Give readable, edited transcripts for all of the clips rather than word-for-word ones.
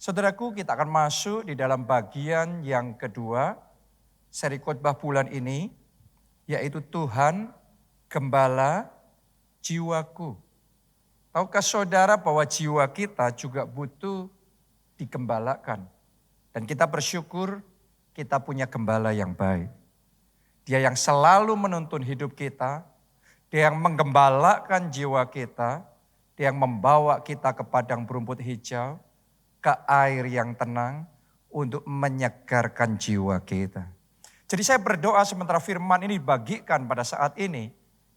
Saudaraku, kita akan masuk di dalam bagian yang kedua seri khotbah bulan ini, yaitu Tuhan Gembala jiwaku. Tahukah saudara bahwa jiwa kita juga butuh digembalakan? Dan kita bersyukur kita punya gembala yang baik. Dia yang selalu menuntun hidup kita, dia yang menggembalakan jiwa kita, dia yang membawa kita ke padang berumput hijau, ke air yang tenang untuk menyegarkan jiwa kita. Jadi saya berdoa sementara firman ini dibagikan pada saat ini,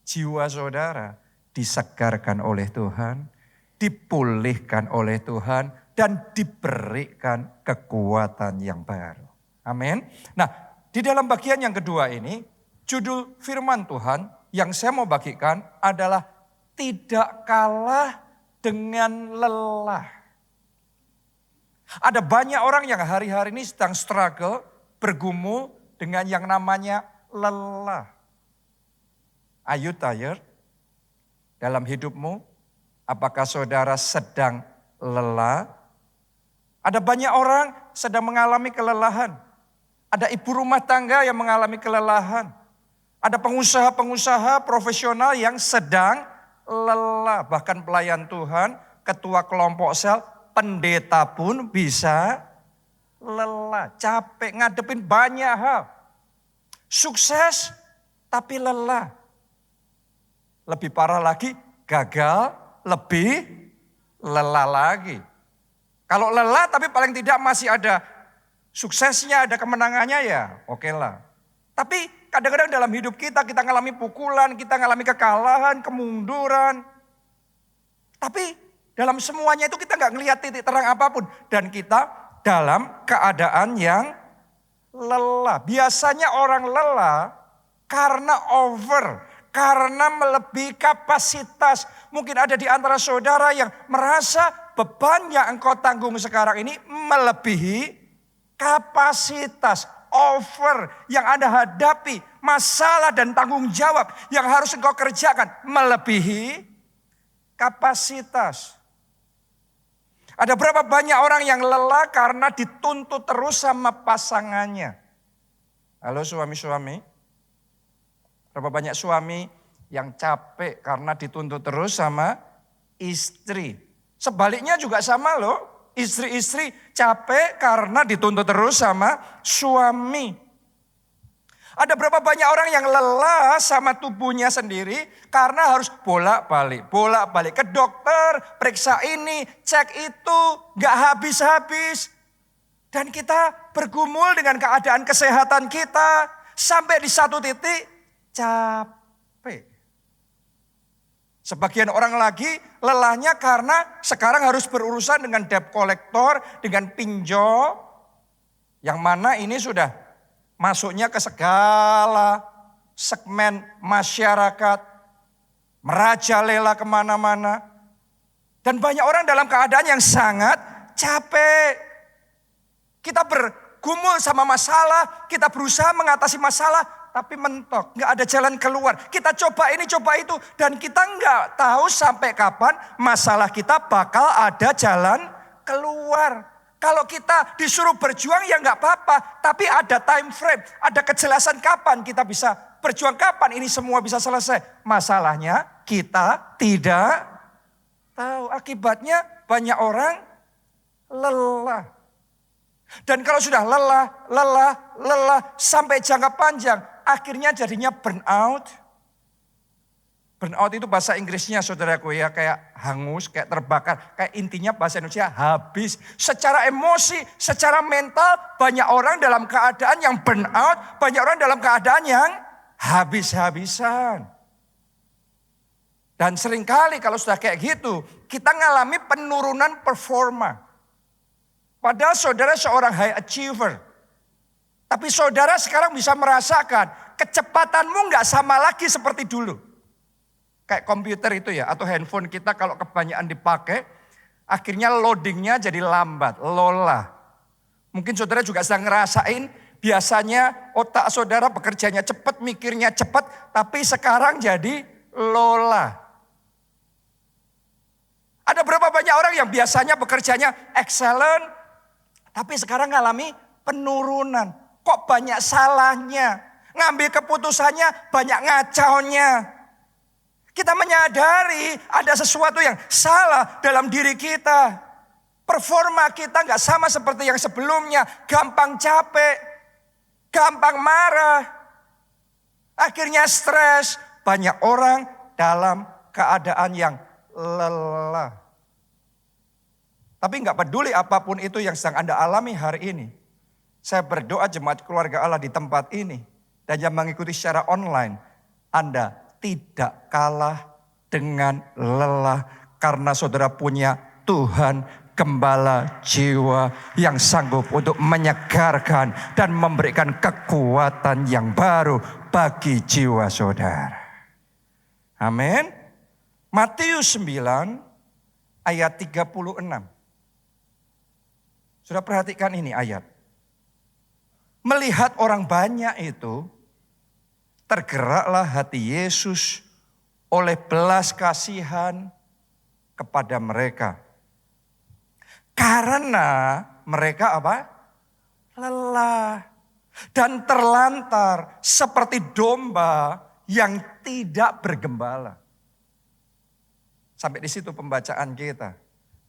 jiwa saudara disegarkan oleh Tuhan, dipulihkan oleh Tuhan, dan diberikan kekuatan yang baru. Amin. Nah, di dalam bagian yang kedua ini, judul firman Tuhan yang saya mau bagikan adalah tidak kalah dengan lelah. Ada banyak orang yang hari-hari ini sedang struggle, bergumul dengan yang namanya lelah. Are you tired? Dalam hidupmu, apakah saudara sedang lelah? Ada banyak orang sedang mengalami kelelahan. Ada ibu rumah tangga yang mengalami kelelahan. Ada pengusaha-pengusaha profesional yang sedang lelah. Bahkan pelayan Tuhan, ketua kelompok sel, pendeta pun bisa lelah. Capek ngadepin banyak hal. Sukses tapi lelah. Lebih parah lagi, gagal, lebih lelah lagi. Kalau lelah tapi paling tidak masih ada suksesnya, ada kemenangannya ya oke lah. Tapi kadang-kadang dalam hidup kita ngalami pukulan, kita ngalami kekalahan, kemunduran. Tapi dalam semuanya itu kita nggak ngelihat titik terang apapun. Dan kita dalam keadaan yang lelah. Biasanya orang lelah karena over. Karena melebihi kapasitas. Mungkin ada di antara saudara yang merasa beban yang engkau tanggung sekarang ini melebihi kapasitas. Over yang Anda hadapi. Masalah dan tanggung jawab yang harus engkau kerjakan melebihi kapasitas. Ada berapa banyak orang yang lelah karena dituntut terus sama pasangannya. Halo suami-suami. Berapa banyak suami yang capek karena dituntut terus sama istri. Sebaliknya juga sama loh. Istri-istri capek karena dituntut terus sama suami. Ada berapa banyak orang yang lelah sama tubuhnya sendiri karena harus bolak-balik ke dokter, periksa ini, cek itu, gak habis-habis. Dan kita bergumul dengan keadaan kesehatan kita sampai di satu titik capek. Sebagian orang lagi lelahnya karena sekarang harus berurusan dengan debt collector, dengan pinjol, yang mana ini sudah masuknya ke segala segmen masyarakat, merajalela kemana-mana. Dan banyak orang dalam keadaan yang sangat capek. Kita bergumul sama masalah, kita berusaha mengatasi masalah, tapi mentok, gak ada jalan keluar. Kita coba ini, coba itu, dan kita gak tahu sampai kapan masalah kita bakal ada jalan keluar. Kalau kita disuruh berjuang ya gak apa-apa, tapi ada time frame, ada kejelasan kapan kita bisa berjuang, kapan ini semua bisa selesai. Masalahnya kita tidak tahu, akibatnya banyak orang lelah. Dan kalau sudah lelah sampai jangka panjang, akhirnya jadinya burnout. Burnout itu bahasa Inggrisnya saudaraku ya, kayak hangus, kayak terbakar. Kayak intinya bahasa Indonesia habis. Secara emosi, secara mental, banyak orang dalam keadaan yang burnout, banyak orang dalam keadaan yang habis-habisan. Dan seringkali kalau sudah kayak gitu, kita ngalami penurunan performa. Padahal saudara seorang high achiever. Tapi saudara sekarang bisa merasakan kecepatanmu gak sama lagi seperti dulu. Kayak komputer itu ya, atau handphone kita kalau kebanyakan dipakai, akhirnya loadingnya jadi lambat, lola. Mungkin saudara juga sedang ngerasain, biasanya otak saudara bekerjanya cepat, mikirnya cepat, tapi sekarang jadi lola. Ada berapa banyak orang yang biasanya bekerjanya excellent, Tapi sekarang ngalami penurunan. Kok banyak salahnya? Ngambil keputusannya banyak ngacaunya. Kita menyadari ada sesuatu yang salah dalam diri kita. Performa kita gak sama seperti yang sebelumnya. Gampang capek, gampang marah. Akhirnya stres. Banyak orang dalam keadaan yang lelah. Tapi gak peduli apapun itu yang sedang Anda alami hari ini. Saya berdoa jemaat keluarga Allah di tempat ini. Dan yang mengikuti secara online. Anda tidak kalah dengan lelah. Karena saudara punya Tuhan Gembala jiwa yang sanggup untuk menyegarkan dan memberikan kekuatan yang baru bagi jiwa saudara. Amin. Matius 9 ayat 36. Sudah perhatikan ini ayat. Melihat orang banyak itu, tergeraklah hati Yesus oleh belas kasihan kepada mereka. Karena mereka apa? Lelah dan terlantar seperti domba yang tidak bergembala. Sampai di situ pembacaan kita.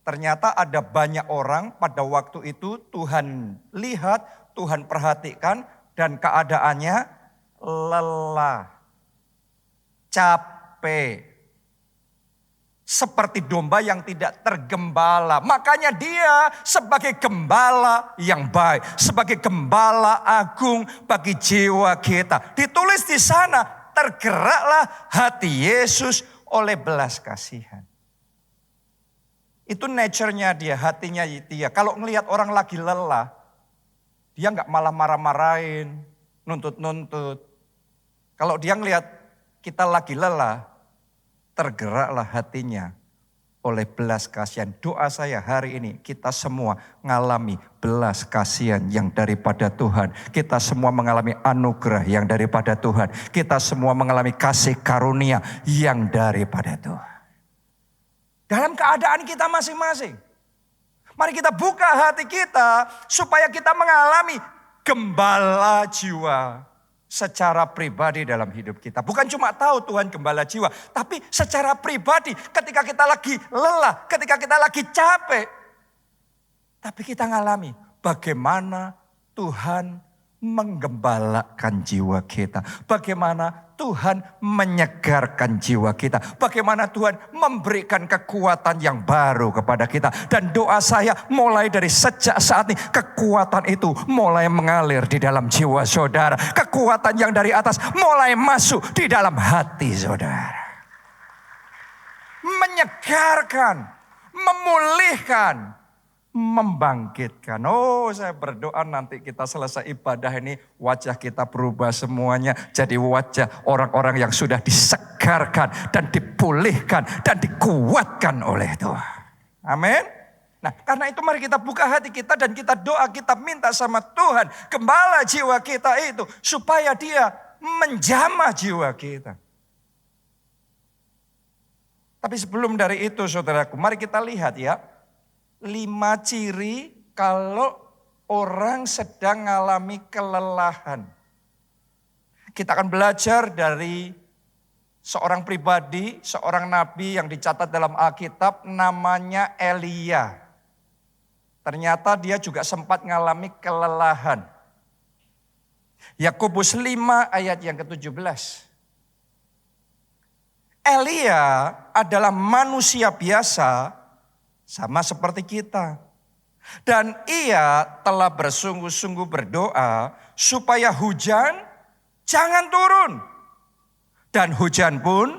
Ternyata ada banyak orang pada waktu itu Tuhan lihat, Tuhan perhatikan dan keadaannya lelah, capek. Seperti domba yang tidak tergembala. Makanya dia sebagai gembala yang baik. Sebagai gembala agung bagi jiwa kita. Ditulis di sana, tergeraklah hati Yesus oleh belas kasihan. Itu nature-nya dia, hatinya dia. Kalau ngelihat orang lagi lelah, dia gak malah marah-marahin, nuntut-nuntut. Kalau dia ngelihat kita lagi lelah, tergeraklah hatinya oleh belas kasihan. Doa saya hari ini kita semua mengalami belas kasihan yang daripada Tuhan. Kita semua mengalami anugerah yang daripada Tuhan. Kita semua mengalami kasih karunia yang daripada Tuhan. Dalam keadaan kita masing-masing. Mari kita buka hati kita supaya kita mengalami gembala jiwa. Secara pribadi dalam hidup kita. Bukan cuma tahu Tuhan gembala jiwa. Tapi secara pribadi ketika kita lagi lelah. Ketika kita lagi capek. Tapi kita ngalami bagaimana Tuhan menggembalakan jiwa kita. Bagaimana Tuhan menyegarkan jiwa kita. Bagaimana Tuhan memberikan kekuatan yang baru kepada kita. Dan doa saya mulai dari sejak saat ini. Kekuatan itu mulai mengalir di dalam jiwa saudara. Kekuatan yang dari atas mulai masuk di dalam hati saudara. Menyegarkan, memulihkan, membangkitkan. Oh, saya berdoa nanti kita selesai ibadah ini wajah kita berubah semuanya jadi wajah orang-orang yang sudah disegarkan dan dipulihkan dan dikuatkan oleh Tuhan. Amin. Nah, karena itu mari kita buka hati kita dan kita doa, kita minta sama Tuhan gembala jiwa kita itu supaya Dia menjamah jiwa kita. Tapi sebelum dari itu saudaraku, mari kita lihat ya. 5 ciri kalau orang sedang mengalami kelelahan. Kita akan belajar dari seorang pribadi, seorang nabi yang dicatat dalam Alkitab namanya Elia. Ternyata dia juga sempat mengalami kelelahan. Yakobus 5 ayat yang ke-17. Elia adalah manusia biasa sama seperti kita. Dan ia telah bersungguh-sungguh berdoa supaya hujan jangan turun. Dan hujan pun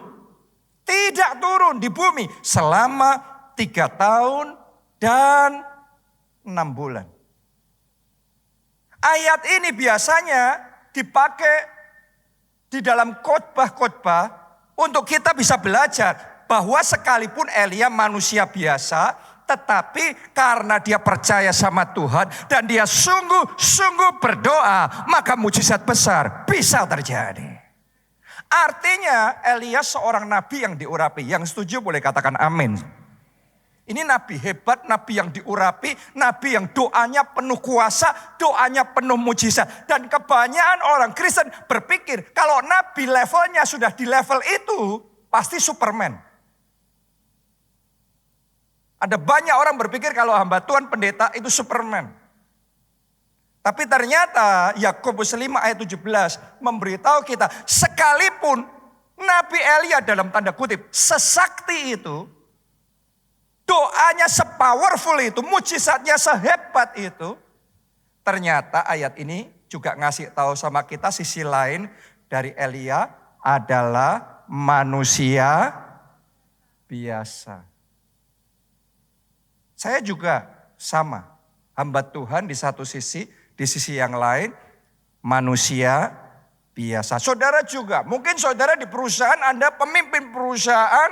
tidak turun di bumi selama 3 tahun dan 6 bulan. Ayat ini biasanya dipakai di dalam khotbah-khotbah untuk kita bisa belajar bahwa sekalipun Elia manusia biasa, tetapi karena dia percaya sama Tuhan dan dia sungguh-sungguh berdoa, maka mujizat besar bisa terjadi. Artinya Elia seorang nabi yang diurapi. Yang setuju boleh katakan amin. Ini nabi hebat, nabi yang diurapi, nabi yang doanya penuh kuasa, doanya penuh mujizat. Dan kebanyakan orang Kristen berpikir kalau nabi levelnya sudah di level itu, pasti Superman. Ada banyak orang berpikir kalau hamba Tuhan pendeta itu Superman. Tapi ternyata Yakobus 5 ayat 17 memberitahu kita, sekalipun Nabi Elia dalam tanda kutip sesakti itu, doanya sepowerful itu, mujizatnya sehebat itu, ternyata ayat ini juga ngasih tahu sama kita sisi lain dari Elia adalah manusia biasa. Saya juga sama, hamba Tuhan di satu sisi, di sisi yang lain manusia biasa. Saudara juga, mungkin saudara di perusahaan, Anda pemimpin perusahaan,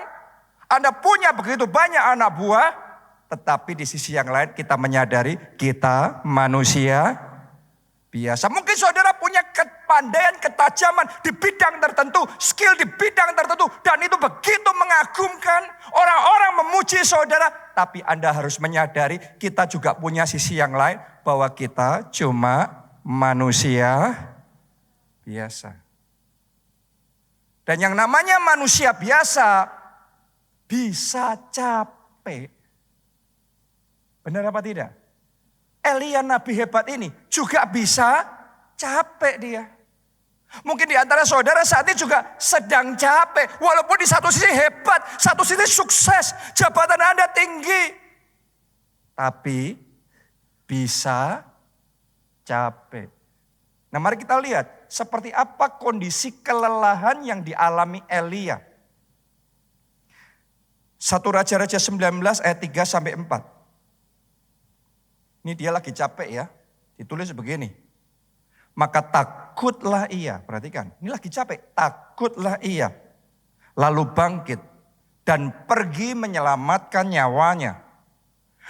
Anda punya begitu banyak anak buah, tetapi di sisi yang lain kita menyadari kita manusia biasa. Mungkin saudara punya kepandaian, ketajaman di bidang tertentu, skill di bidang tertentu, dan itu begitu mengagumkan, orang-orang memuji saudara. Tapi Anda harus menyadari kita juga punya sisi yang lain, bahwa kita cuma manusia biasa. Dan yang namanya manusia biasa bisa capek. Benar apa tidak? Elia nabi hebat ini juga bisa capek dia. Mungkin di antara saudara saat ini juga sedang capek. Walaupun di satu sisi hebat, satu sisi sukses, jabatan Anda tinggi. Tapi bisa capek. Nah, mari kita lihat seperti apa kondisi kelelahan yang dialami Elia. 1 Raja-Raja 19 ayat 3 sampai 4. Ini dia lagi capek ya. Ditulis begini. Maka takutlah ia. Perhatikan, ini lagi capek. Takutlah ia. Lalu bangkit dan pergi menyelamatkan nyawanya.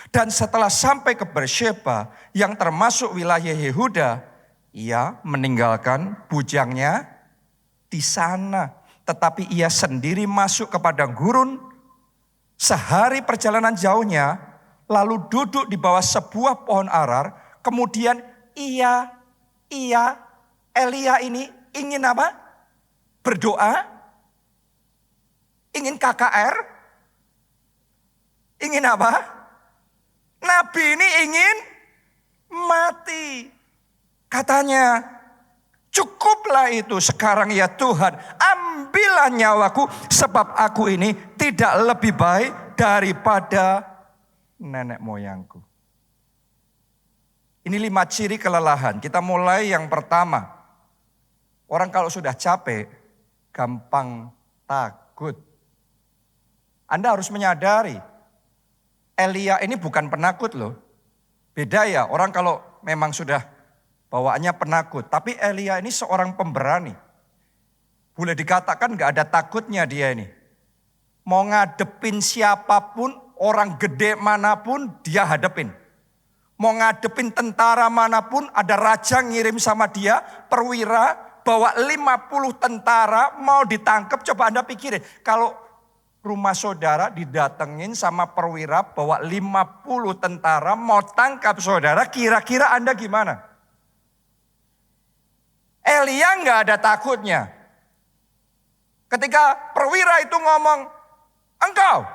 Dan setelah sampai ke Beersheba yang termasuk wilayah Yehuda, ia meninggalkan bujangnya di sana. Tetapi ia sendiri masuk ke padang gurun. Sehari perjalanan jauhnya, lalu duduk di bawah sebuah pohon arar. Kemudian Elia ini ingin apa? Berdoa? Ingin KKR? Ingin apa? Nabi ini ingin mati. Katanya, cukuplah itu sekarang ya Tuhan, ambillah nyawaku sebab aku ini tidak lebih baik daripada nenek moyangku. Ini 5 ciri kelelahan. Kita mulai yang pertama. Orang kalau sudah capek, gampang takut. Anda harus menyadari, Elia ini bukan penakut loh. Beda ya, orang kalau memang sudah bawaannya penakut. Tapi Elia ini seorang pemberani. Boleh dikatakan gak ada takutnya dia ini. Mau ngadepin siapapun, orang gede manapun dia hadepin. Mau ngadepin tentara manapun, ada raja ngirim sama dia, perwira, bawa 50 tentara mau ditangkap. Coba Anda pikirin, kalau rumah saudara didatengin sama perwira, bawa 50 tentara mau tangkap saudara, kira-kira Anda gimana? Elia nggak ada takutnya. Ketika perwira itu ngomong, engkau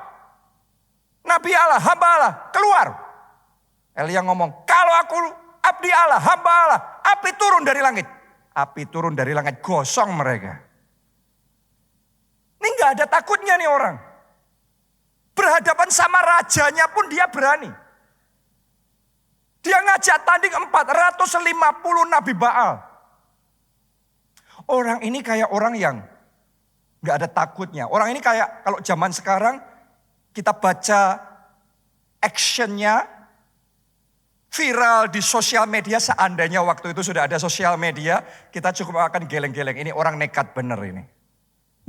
Nabi Allah, hamba Allah, keluar. Elia ngomong, kalau aku abdi Allah, hamba Allah, api turun dari langit. Api turun dari langit, gosong mereka. Ini nggak ada takutnya nih orang. Berhadapan sama rajanya pun dia berani. Dia ngajak tanding 450 Nabi Baal. Orang ini kayak orang yang gak ada takutnya. Orang ini kayak kalau zaman sekarang kita baca actionnya viral di sosial media. Seandainya waktu itu sudah ada sosial media, kita cukup akan geleng-geleng. Ini orang nekat bener ini.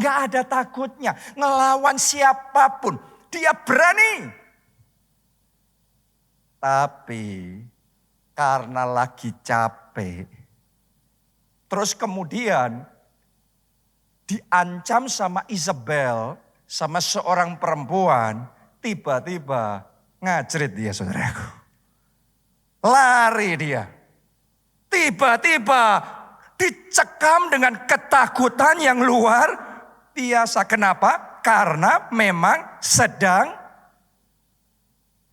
Gak ada takutnya. Ngelawan siapapun. Dia berani. Tapi karena lagi capek. Terus kemudian diancam sama Isabel, sama seorang perempuan, tiba-tiba Ngajrit dia saudaraku. Lari dia. Tiba-tiba dicekam dengan ketakutan yang luar biasa. Kenapa? Karena memang sedang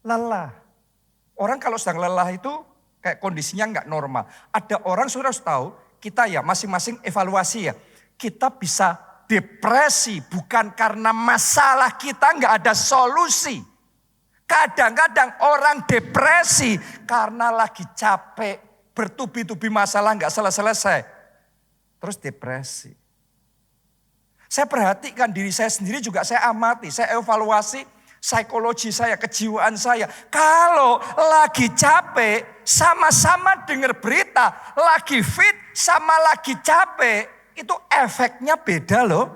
lelah. Orang kalau sedang lelah itu kayak kondisinya nggak normal. Ada orang saudara harus tahu, kita ya masing-masing evaluasi ya. Kita bisa depresi bukan karena masalah kita nggak ada solusi. Kadang-kadang orang depresi karena lagi capek, bertubi-tubi masalah nggak selesai-selesai. Terus depresi. Saya perhatikan diri saya sendiri juga, saya amati, saya evaluasi psikologi saya, kejiwaan saya. Kalau lagi capek, sama-sama dengar berita, lagi fit sama lagi capek, itu efeknya beda loh.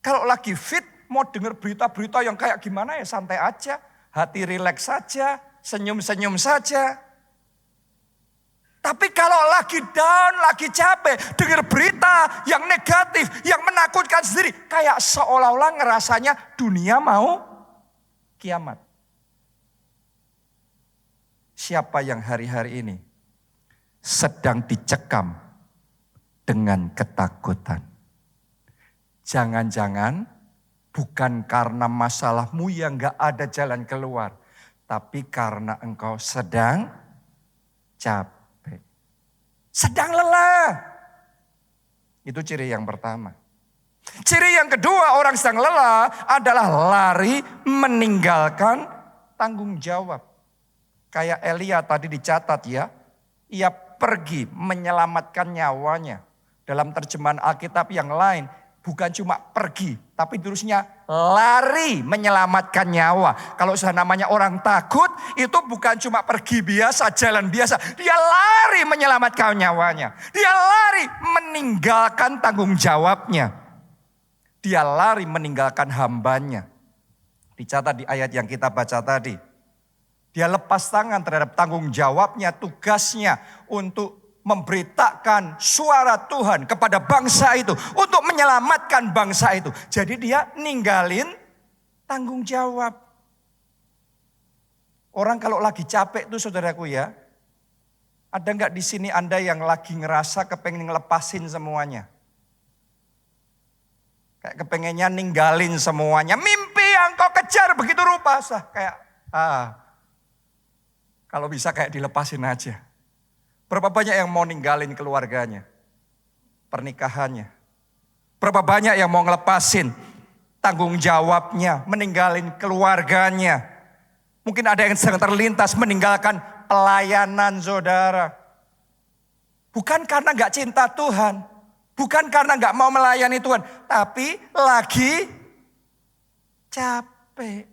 Kalau lagi fit, mau dengar berita-berita yang kayak gimana ya santai aja. Hati rileks saja, senyum-senyum saja. Tapi kalau lagi down, lagi capek, dengar berita yang negatif, yang menakutkan sendiri. Kayak seolah-olah ngerasanya dunia mau kiamat. Siapa yang hari-hari ini sedang dicekam dengan ketakutan? Jangan-jangan bukan karena masalahmu yang gak ada jalan keluar. Tapi karena engkau sedang capek. Sedang lelah. Itu ciri yang pertama. Ciri yang kedua orang sedang lelah adalah lari meninggalkan tanggung jawab. Kayak Elia tadi dicatat ya. Ia pergi menyelamatkan nyawanya. Dalam terjemahan Alkitab yang lain. Bukan cuma pergi, tapi terusnya lari menyelamatkan nyawa. Kalau sudah namanya orang takut, itu bukan cuma pergi biasa, jalan biasa. Dia lari menyelamatkan nyawanya. Dia lari meninggalkan tanggung jawabnya. Dia lari meninggalkan hambanya. Dicatat di ayat yang kita baca tadi. Dia lepas tangan terhadap tanggung jawabnya, tugasnya untuk memberitakan suara Tuhan kepada bangsa itu. Untuk menyelamatkan bangsa itu. Jadi dia ninggalin tanggung jawab. Orang kalau lagi capek tuh saudaraku ya. Ada nggak di sini Anda yang lagi ngerasa kepengen ngelepasin semuanya? Kayak kepengennya ninggalin semuanya. Mimpi yang kau kejar begitu rupa. Kayak kalau bisa kayak dilepasin aja. Berapa banyak yang mau ninggalin keluarganya, pernikahannya. Berapa banyak yang mau ngelepasin tanggung jawabnya, meninggalin keluarganya. Mungkin ada yang sedang terlintas meninggalkan pelayanan saudara. Bukan karena gak cinta Tuhan, bukan karena gak mau melayani Tuhan, tapi lagi capek.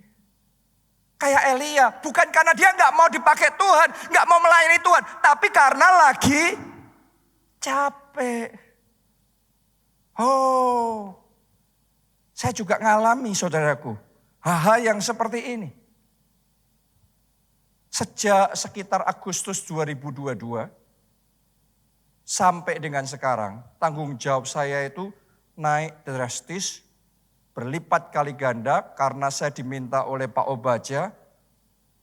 Kayak Elia, bukan karena dia gak mau dipakai Tuhan, gak mau melayani Tuhan. Tapi karena lagi capek. Oh, saya juga ngalami saudaraku, hal-hal yang seperti ini. Sejak sekitar Agustus 2022, sampai dengan sekarang, tanggung jawab saya itu naik drastis. Berlipat kali ganda karena saya diminta oleh Pak Obaja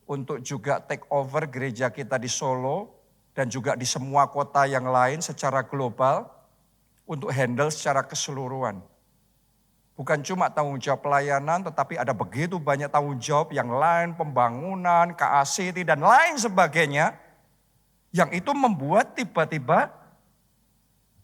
untuk juga take over gereja kita di Solo dan juga di semua kota yang lain secara global untuk handle secara keseluruhan. Bukan cuma tanggung jawab pelayanan tetapi ada begitu banyak tanggung jawab yang lain, pembangunan, KACT dan lain sebagainya. Yang itu membuat tiba-tiba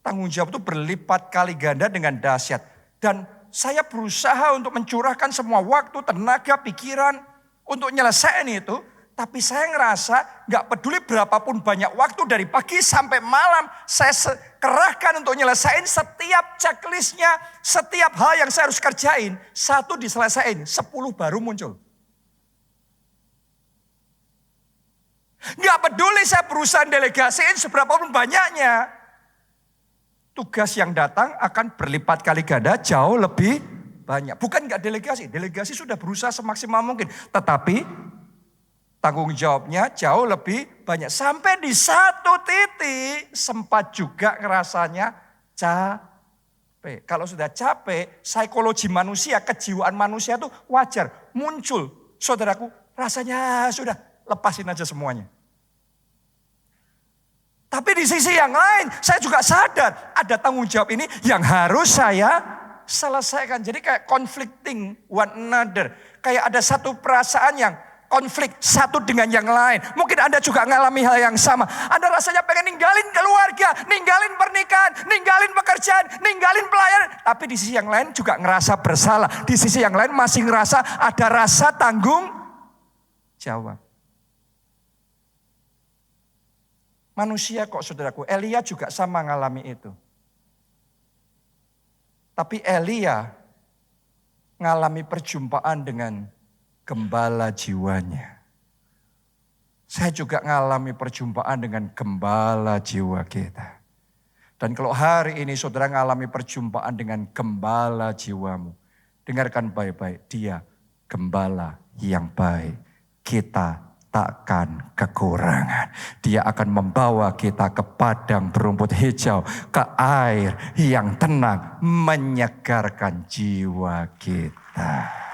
tanggung jawab itu berlipat kali ganda dengan dahsyat. Dan saya berusaha untuk mencurahkan semua waktu, tenaga, pikiran untuk nyelesain itu. Tapi saya ngerasa gak peduli berapapun banyak waktu dari pagi sampai malam. Saya kerahkan untuk nyelesain setiap checklistnya, setiap hal yang saya harus kerjain. 1 diselesain, 10 baru muncul. Gak peduli saya berusaha delegasiin seberapapun banyaknya. Tugas yang datang akan berlipat kali ganda jauh lebih banyak. Bukan enggak delegasi, delegasi sudah berusaha semaksimal mungkin. Tetapi tanggung jawabnya jauh lebih banyak. Sampai di satu titik sempat juga rasanya capek. Kalau sudah capek, psikologi manusia, kejiwaan manusia itu wajar. Muncul saudaraku, rasanya sudah lepasin aja semuanya. Tapi di sisi yang lain, saya juga sadar ada tanggung jawab ini yang harus saya selesaikan. Jadi kayak conflicting one another. Kayak ada satu perasaan yang konflik satu dengan yang lain. Mungkin Anda juga mengalami hal yang sama. Anda rasanya pengen ninggalin keluarga, ninggalin pernikahan, ninggalin pekerjaan, ninggalin pelayanan. Tapi di sisi yang lain juga ngerasa bersalah. Di sisi yang lain masih ngerasa ada rasa tanggung jawab. Manusia kok saudaraku, Elia juga sama ngalami itu. Tapi Elia ngalami perjumpaan dengan gembala jiwanya. Saya juga ngalami perjumpaan dengan gembala jiwa kita. Dan kalau hari ini saudara ngalami perjumpaan dengan gembala jiwamu, dengarkan baik-baik, dia gembala yang baik. Kita takkan kekurangan. Dia akan membawa kita ke padang berumput hijau, ke air yang tenang, menyegarkan jiwa kita.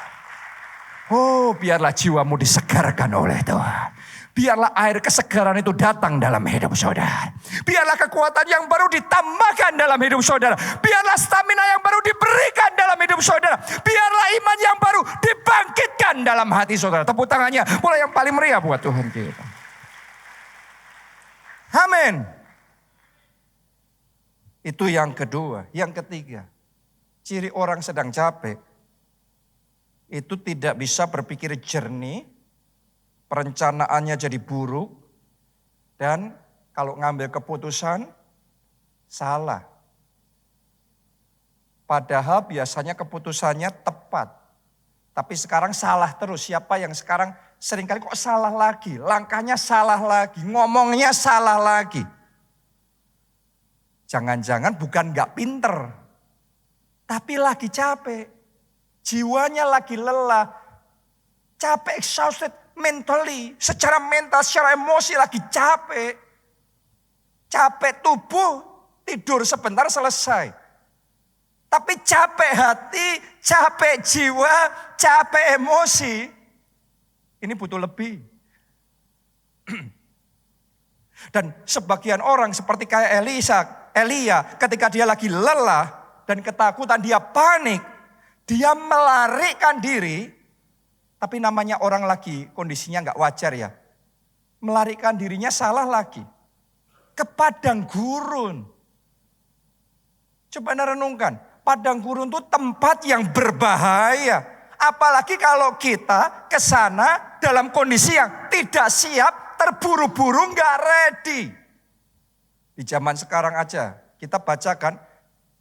Oh, biarlah jiwamu disegarkan oleh Tuhan. Biarlah air kesegaran itu datang dalam hidup saudara. Biarlah kekuatan yang baru ditambahkan dalam hidup saudara. Biarlah stamina yang baru diberikan dalam hidup saudara. Biarlah iman yang baru dibangkitkan dalam hati saudara. Tepuk tangannya mulai yang paling meriah buat Tuhan kita. Amin. Itu yang kedua. Yang ketiga, ciri orang sedang capek itu tidak bisa berpikir jernih, perencanaannya jadi buruk, dan kalau ngambil keputusan salah. Padahal biasanya keputusannya tepat. Tapi sekarang salah terus. Siapa yang sekarang seringkali kok salah lagi, langkahnya salah lagi, ngomongnya salah lagi. Jangan-jangan bukan gak pinter, tapi lagi capek. Jiwanya lagi lelah, capek, exhausted mentally, secara mental, secara emosi lagi capek. Capek tubuh, tidur sebentar selesai. Tapi capek hati, capek jiwa, capek emosi, ini butuh lebih. Dan sebagian orang seperti kayak Elia, ketika dia lagi lelah dan ketakutan, dia panik. Dia melarikan diri, tapi namanya orang lagi kondisinya gak wajar ya. Melarikan dirinya salah lagi. Ke padang gurun. Coba Anda renungkan, padang gurun itu tempat yang berbahaya. Apalagi kalau kita ke sana dalam kondisi yang tidak siap, terburu-buru gak ready. Di zaman sekarang aja kita bacakan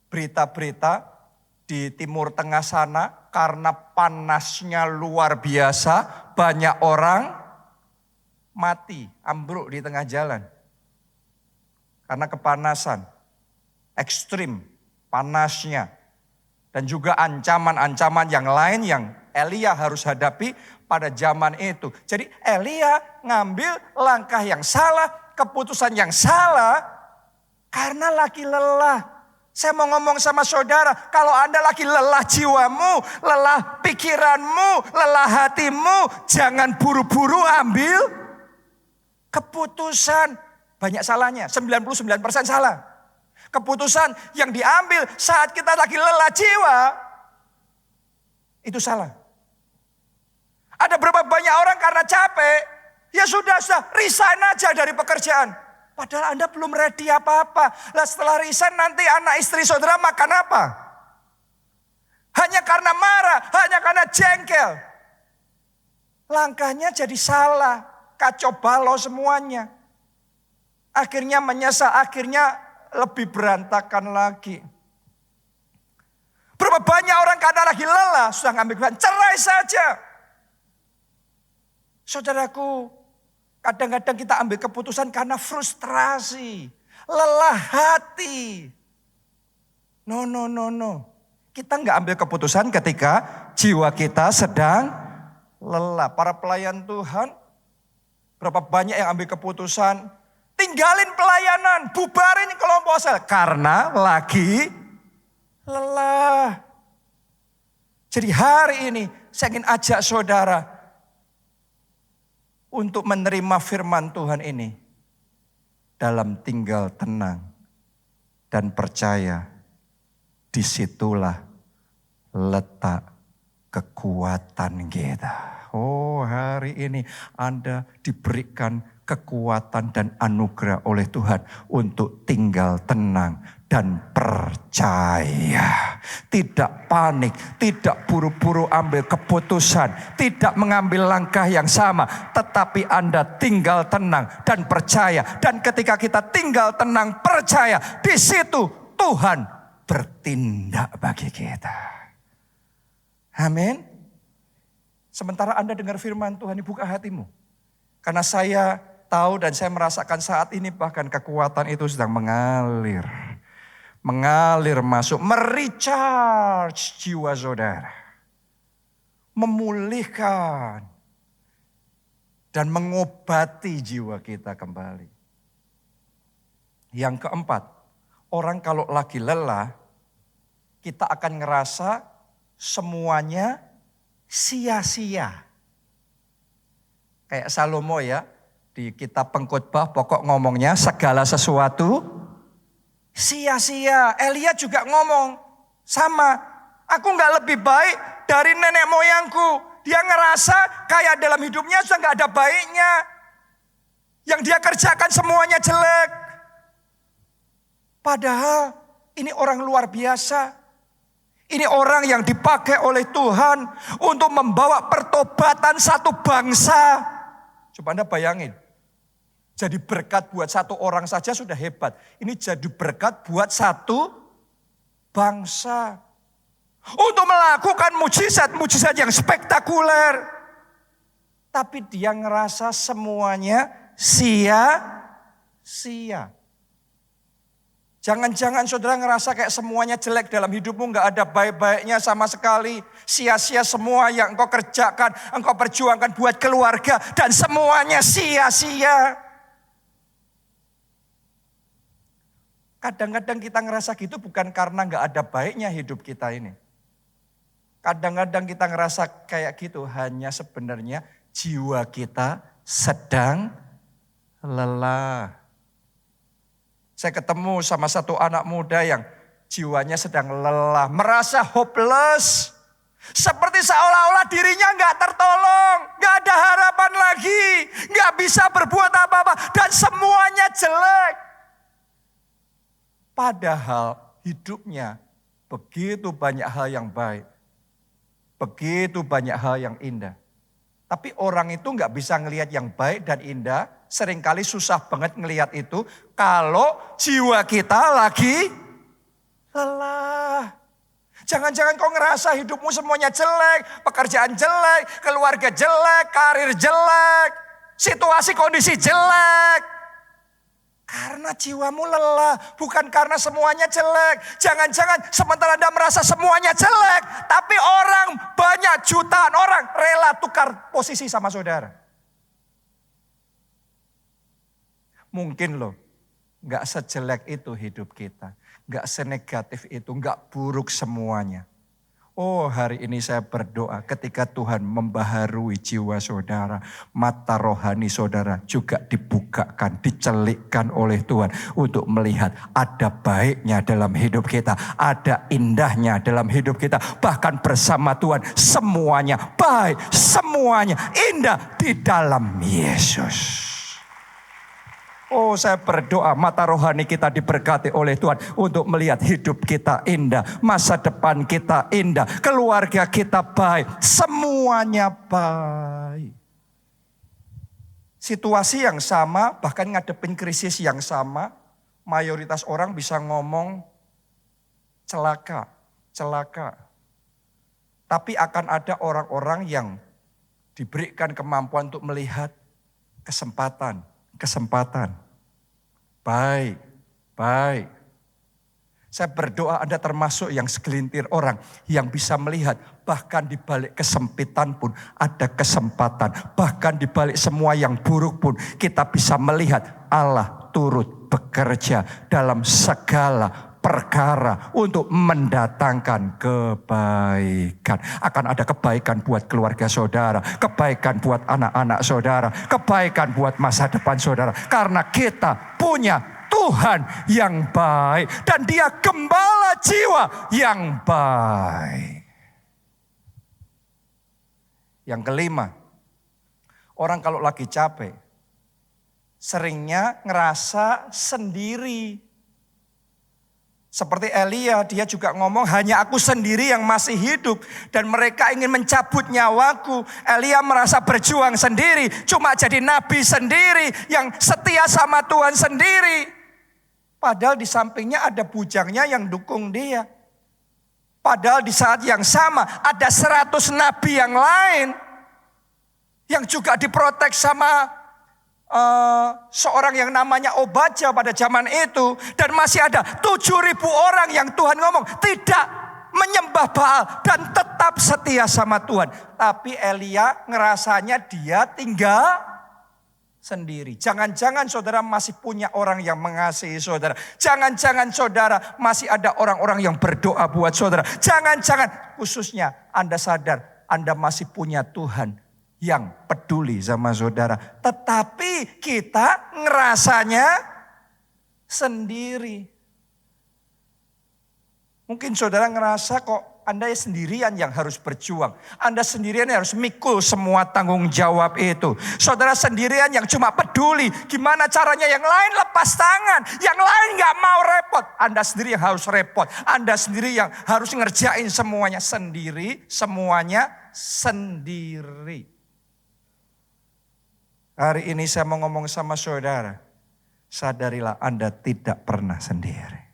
berita-berita di Timur Tengah sana, karena panasnya luar biasa, banyak orang mati, ambruk di tengah jalan. Karena kepanasan, ekstrim panasnya. Dan juga ancaman-ancaman yang lain yang Elia harus hadapi pada zaman itu. Jadi Elia ngambil langkah yang salah, keputusan yang salah, karena lagi lelah. Saya mau ngomong sama saudara, kalau Anda lagi lelah jiwamu, lelah pikiranmu, lelah hatimu, jangan buru-buru ambil keputusan. Banyak salahnya, 99% salah. Keputusan yang diambil saat kita lagi lelah jiwa, itu salah. Ada berapa banyak orang karena capek, ya sudah resign aja dari pekerjaan. Padahal Anda belum ready apa-apa. Lah setelah resign nanti anak istri saudara makan apa? Hanya karena marah, hanya karena jengkel. Langkahnya jadi salah, kacau balau semuanya. Akhirnya menyesal, akhirnya lebih berantakan lagi. Berapa banyak orang karena lagi lelah, sudah ngambil keputusan, cerai saja. Saudaraku, kadang-kadang kita ambil keputusan karena frustrasi, lelah hati. No. Kita nggak ambil keputusan ketika jiwa kita sedang lelah. Para pelayan Tuhan, berapa banyak yang ambil keputusan, tinggalin pelayanan, bubarin kelompok sel. Karena lagi lelah. Jadi hari ini saya ingin ajak saudara, untuk menerima firman Tuhan ini dalam tinggal tenang dan percaya. Disitulah letak kekuatan kita. Oh, hari ini Anda diberikan kekuatan dan anugerah oleh Tuhan untuk tinggal tenang dan percaya. Tidak panik, tidak buru-buru ambil keputusan, tidak mengambil langkah yang sama, tetapi Anda tinggal tenang dan percaya. Dan ketika kita tinggal tenang percaya, di situ Tuhan bertindak bagi kita. Amin. Sementara Anda dengar firman Tuhan, buka hatimu. Karena saya tahu dan saya merasakan saat ini bahkan kekuatan itu sedang mengalir. Mengalir masuk, merecharge jiwa saudara. Memulihkan. Dan mengobati jiwa kita kembali. Yang keempat, orang kalau lagi lelah, kita akan ngerasa semuanya sia-sia. Kayak Salomo ya, di kitab Pengkhotbah pokok ngomongnya segala sesuatu sia-sia. Elia juga ngomong sama, aku gak lebih baik dari nenek moyangku. Dia ngerasa kayak dalam hidupnya sudah gak ada baiknya. Yang dia kerjakan semuanya jelek. Padahal ini orang luar biasa. Ini orang yang dipakai oleh Tuhan untuk membawa pertobatan satu bangsa. Coba Anda bayangin. Jadi berkat buat satu orang saja sudah hebat. Ini jadi berkat buat satu bangsa. Untuk melakukan mujizat-mujizat yang spektakuler. Tapi dia ngerasa semuanya sia-sia. Jangan-jangan saudara ngerasa kayak semuanya jelek dalam hidupmu, gak ada baik-baiknya sama sekali. Sia-sia semua yang engkau kerjakan, engkau perjuangkan buat keluarga, dan semuanya sia-sia. Kadang-kadang kita ngerasa gitu bukan karena gak ada baiknya hidup kita ini. Kadang-kadang kita ngerasa kayak gitu hanya sebenarnya jiwa kita sedang lelah. Saya ketemu sama satu anak muda yang jiwanya sedang lelah, merasa hopeless. Seperti seolah-olah dirinya gak tertolong, gak ada harapan lagi, gak bisa berbuat apa-apa, dan semuanya jelek. Padahal hidupnya begitu banyak hal yang baik, begitu banyak hal yang indah. Tapi orang itu gak bisa ngelihat yang baik dan indah, seringkali susah banget ngelihat itu kalau jiwa kita lagi lelah. Jangan-jangan kau ngerasa hidupmu semuanya jelek, pekerjaan jelek, keluarga jelek, karir jelek, situasi kondisi jelek. Karena jiwamu lelah, bukan karena semuanya jelek. Jangan-jangan sementara Anda merasa semuanya jelek, tapi orang banyak jutaan orang rela tukar posisi sama saudara. Mungkin loh, gak sejelek itu hidup kita. Gak senegatif itu, gak buruk semuanya. Oh, hari ini saya berdoa ketika Tuhan membaharui jiwa saudara, mata rohani saudara juga dibukakan, dicelikkan oleh Tuhan untuk melihat ada baiknya dalam hidup kita, ada indahnya dalam hidup kita. Bahkan bersama Tuhan semuanya baik, semuanya indah di dalam Yesus. Oh, saya berdoa mata rohani kita diberkati oleh Tuhan untuk melihat hidup kita indah, masa depan kita indah, keluarga kita baik, semuanya baik. Situasi yang sama, bahkan ngadepin krisis yang sama, mayoritas orang bisa ngomong celaka, celaka. Tapi akan ada orang-orang yang diberikan kemampuan untuk melihat kesempatan. Baik, baik. Saya berdoa Anda termasuk yang segelintir orang yang bisa melihat bahkan di balik kesempitan pun ada kesempatan. Bahkan di balik semua yang buruk pun kita bisa melihat Allah turut bekerja dalam segala perkara untuk mendatangkan kebaikan. Akan ada kebaikan buat keluarga saudara, kebaikan buat anak-anak saudara, kebaikan buat masa depan saudara. Karena kita punya Tuhan yang baik dan Dia gembala jiwa yang baik. Yang kelima, orang kalau lagi capek, seringnya ngerasa sendiri. Seperti Elia, dia juga ngomong, hanya aku sendiri yang masih hidup dan mereka ingin mencabut nyawaku. Elia merasa berjuang sendiri, cuma jadi nabi sendiri yang setia sama Tuhan sendiri. Padahal di sampingnya ada bujangnya yang dukung dia. Padahal di saat yang sama ada 100 nabi yang lain yang juga diprotek sama seorang yang namanya Obadya pada zaman itu. Dan masih ada 7.000 orang yang Tuhan ngomong tidak menyembah Baal dan tetap setia sama Tuhan. Tapi Elia ngerasanya dia tinggal sendiri. Jangan-jangan saudara masih punya orang yang mengasihi saudara. Jangan-jangan saudara masih ada orang-orang yang berdoa buat saudara. Jangan-jangan khususnya Anda sadar Anda masih punya Tuhan yang peduli sama saudara. Tetapi kita ngerasanya sendiri. Mungkin saudara ngerasa kok Anda sendirian yang harus berjuang. Anda sendirian yang harus mikul semua tanggung jawab itu. Saudara sendirian yang cuma peduli. Gimana caranya yang lain lepas tangan. Yang lain gak mau repot. Anda sendiri yang harus repot. Anda sendiri yang harus ngerjain semuanya sendiri. Semuanya sendiri. Hari ini saya mau ngomong sama saudara. Sadarilah Anda tidak pernah sendiri.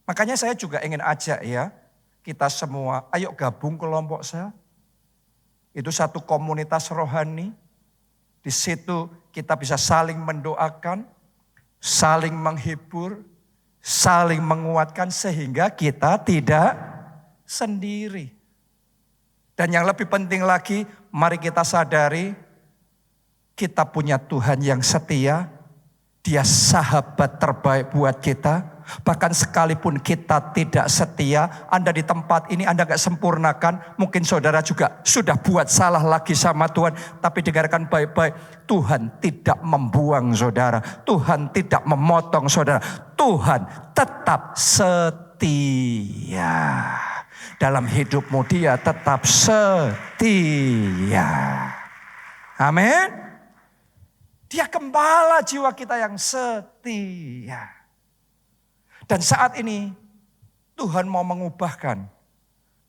Makanya saya juga ingin ajak ya. Kita semua ayo gabung kelompok sel. Itu satu komunitas rohani. Di situ kita bisa saling mendoakan. Saling menghibur. Saling menguatkan sehingga kita tidak sendiri. Dan yang lebih penting lagi, mari kita sadari. Kita punya Tuhan yang setia, Dia sahabat terbaik buat kita. Bahkan sekalipun kita tidak setia, Anda di tempat ini Anda gak sempurnakan. Mungkin saudara juga sudah buat salah lagi sama Tuhan. Tapi dengarkan baik-baik, Tuhan tidak membuang saudara. Tuhan tidak memotong saudara. Tuhan tetap setia. Dalam hidupmu Dia tetap setia. Amin. Dia gembala jiwa kita yang setia. Dan saat ini Tuhan mau mengubahkan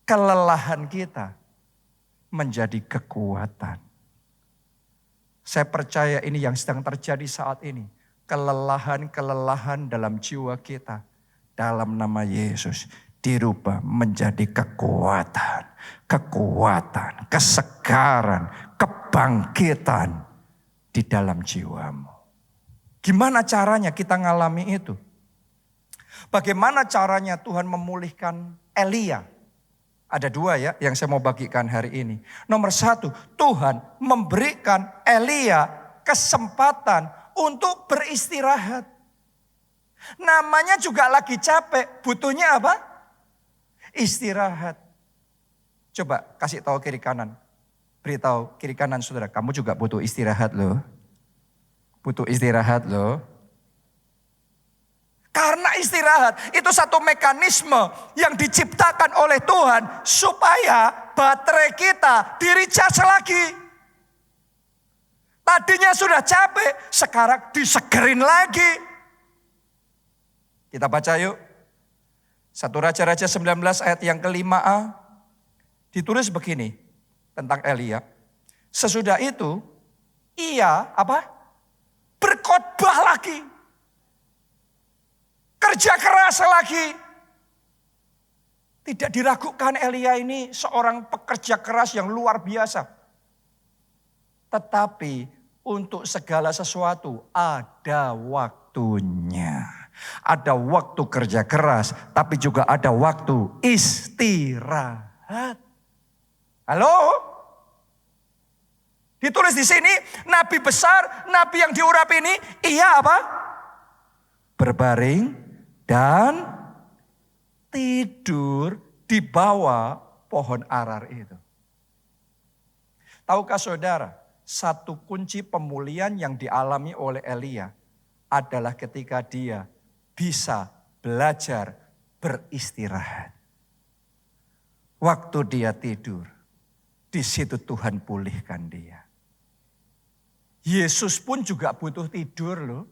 kelelahan kita menjadi kekuatan. Saya percaya ini yang sedang terjadi saat ini. Kelelahan-kelelahan dalam jiwa kita dalam nama Yesus dirubah menjadi kekuatan. Kekuatan, kesegaran, kebangkitan di dalam jiwamu. Gimana caranya kita ngalami itu? Bagaimana caranya Tuhan memulihkan Elia? Ada 2 ya yang saya mau bagikan hari ini. Nomor 1, Tuhan memberikan Elia kesempatan untuk beristirahat. Namanya juga lagi capek, butuhnya apa? Istirahat. Coba kasih tahu kiri kanan. Beritahu kiri kanan saudara, kamu juga butuh istirahat loh. Butuh istirahat loh. Karena istirahat itu satu mekanisme yang diciptakan oleh Tuhan supaya baterai kita di-recharge lagi. Tadinya sudah capek, sekarang disegerin lagi. Kita baca yuk. 1 Raja-Raja 19 ayat yang ke-5a. Ditulis begini. Tentang Elia. Sesudah itu ia berkhotbah lagi. Kerja keras lagi. Tidak diragukan Elia ini seorang pekerja keras yang luar biasa. Tetapi untuk segala sesuatu ada waktunya. Ada waktu kerja keras, tapi juga ada waktu istirahat. Halo? Ditulis di sini, nabi besar, nabi yang diurapi ini, ia berbaring dan tidur di bawah pohon arar itu. Tahukah saudara, satu kunci pemulihan yang dialami oleh Elia adalah ketika dia bisa belajar beristirahat. Waktu dia tidur, di situ Tuhan pulihkan dia. Yesus pun juga butuh tidur loh.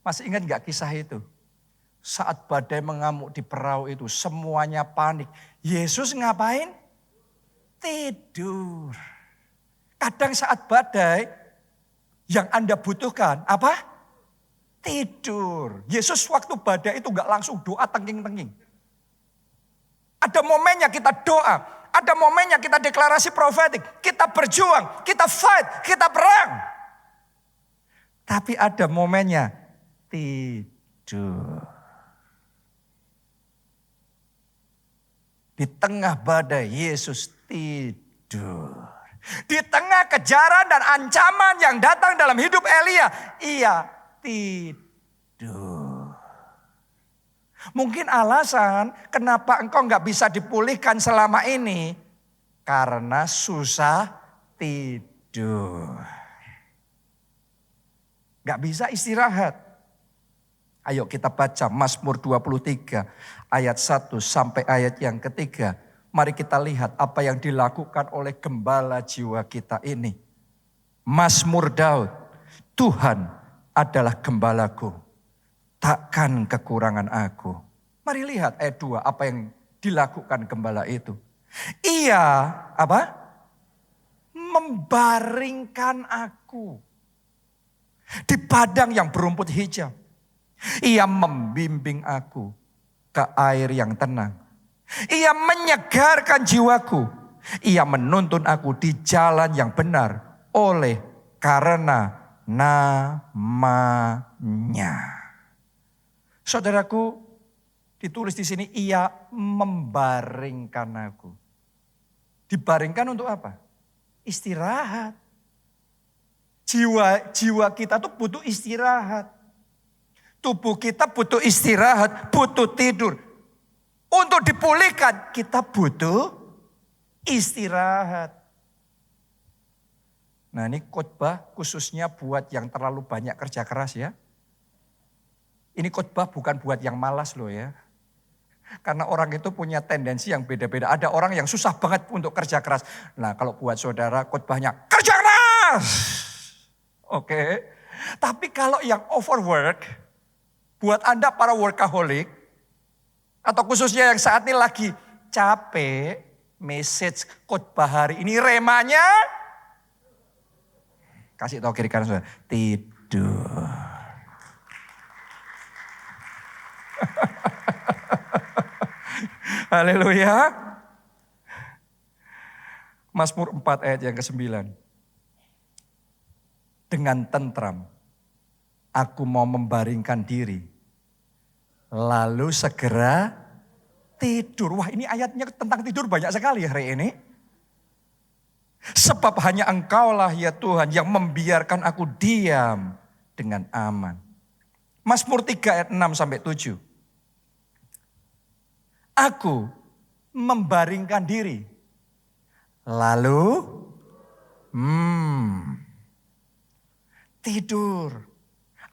Masih ingat gak kisah itu? Saat badai mengamuk di perahu itu, semuanya panik. Yesus ngapain? Tidur. Kadang saat badai, yang Anda butuhkan apa? Tidur. Yesus waktu badai itu gak langsung doa tengking-tengking. Ada momennya kita doa. Ada momennya kita deklarasi profetik. Kita berjuang, kita fight, kita perang. Tapi ada momennya tidur. Di tengah badai Yesus tidur. Di tengah kejaran dan ancaman yang datang dalam hidup Elia, ia tidur. Mungkin alasan kenapa engkau nggak bisa dipulihkan selama ini karena susah tidur. Nggak bisa istirahat. Ayo kita baca Mazmur 23 ayat 1 sampai ayat yang ketiga. Mari kita lihat apa yang dilakukan oleh gembala jiwa kita ini. Mazmur Daud, Tuhan adalah gembalaku, takkan kekurangan aku. Mari lihat ayat 2 apa yang dilakukan gembala itu. Ia apa? Membaringkan aku di padang yang berumput hijau. Ia membimbing aku ke air yang tenang. Ia menyegarkan jiwaku. Ia menuntun aku di jalan yang benar oleh karena namanya. Saudaraku, ditulis di sini ia membaringkan aku. Dibaringkan untuk apa? Istirahat. Jiwa kita tuh butuh istirahat. Tubuh kita butuh istirahat, butuh tidur. Untuk dipulihkan kita butuh istirahat. Nah ini khotbah khususnya buat yang terlalu banyak kerja keras ya. Ini khotbah bukan buat yang malas loh ya. Karena orang itu punya tendensi yang beda-beda. Ada orang yang susah banget untuk kerja keras. Nah kalau buat saudara khotbahnya kerja keras. Oke. Tapi kalau yang overwork, buat Anda para workaholic, atau khususnya yang saat ini lagi capek, message khotbah hari ini remanya, kasih tahu kiri kanan saudara, tidur. Haleluya. Mazmur 4 ayat yang ke-9. Dengan tentram aku mau membaringkan diri, lalu segera tidur. Wah ini ayatnya tentang tidur banyak sekali hari ini. Sebab hanya Engkaulah ya Tuhan yang membiarkan aku diam dengan aman. Mazmur 3 ayat 6 sampai 7. Aku membaringkan diri, lalu tidur.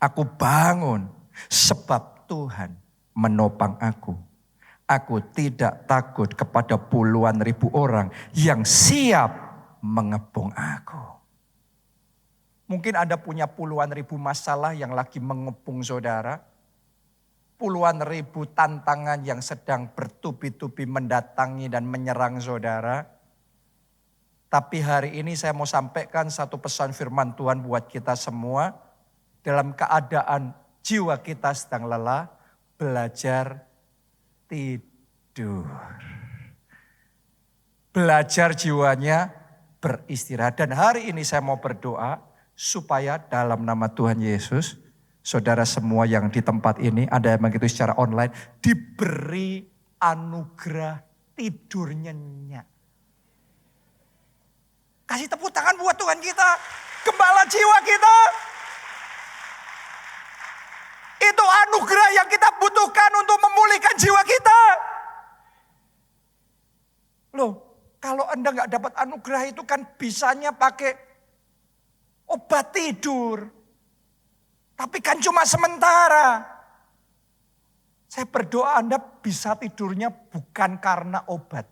Aku bangun sebab Tuhan menopang aku. Aku tidak takut kepada puluhan ribu orang yang siap mengepung aku. Mungkin Anda punya puluhan ribu masalah yang lagi mengepung saudara. Puluhan ribu tantangan yang sedang bertubi-tubi mendatangi dan menyerang saudara. Tapi hari ini saya mau sampaikan satu pesan firman Tuhan buat kita semua. Dalam keadaan jiwa kita sedang lelah, belajar tidur. Belajar jiwanya beristirahat. Dan hari ini saya mau berdoa supaya dalam nama Tuhan Yesus, saudara semua yang di tempat ini, ada yang mengikuti secara online, diberi anugerah tidur nyenyak. Kasih tepuk tangan buat Tuhan kita, gembala jiwa kita. Itu anugerah yang kita butuhkan untuk memulihkan jiwa kita. Loh, kalau Anda nggak dapat anugerah itu kan bisanya pakai obat tidur. Tapi kan cuma sementara. Saya berdoa Anda bisa tidurnya bukan karena obat.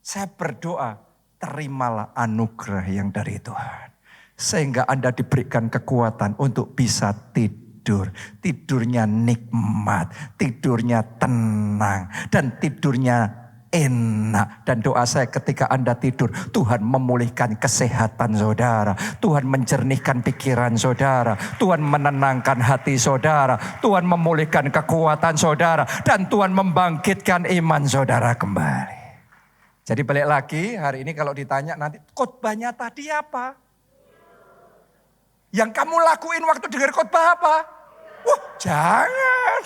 Saya berdoa, terimalah anugerah yang dari Tuhan. Sehingga Anda diberikan kekuatan untuk bisa tidur. Tidurnya nikmat, tidurnya tenang, dan tidurnya enak. Dan doa saya ketika Anda tidur, Tuhan memulihkan kesehatan saudara. Tuhan menjernihkan pikiran saudara. Tuhan menenangkan hati saudara. Tuhan memulihkan kekuatan saudara. Dan Tuhan membangkitkan iman saudara kembali. Jadi balik lagi, hari ini kalau ditanya nanti khotbahnya tadi apa? Yang kamu lakuin waktu dengar khotbah apa? Wah, jangan.